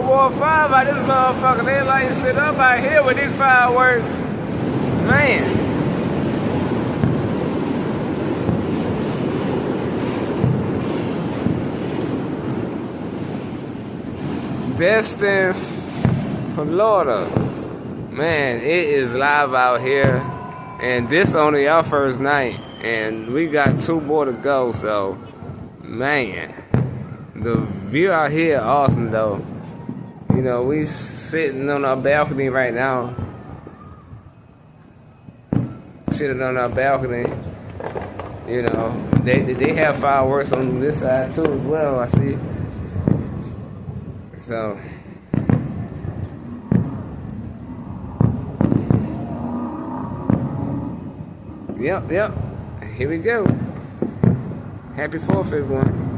World War 5 out this motherfucker. They lighting shit up out here with these fireworks. Man. Destin Florida. Man, it is live out here. And this only our first night. And we got 2 more to go, so man. The view out here awesome though. You know, we sitting on our balcony right now. Sitting on our balcony. You know, they have fireworks on this side too as well, I see. So yep. Here we go. Happy 4th, everyone.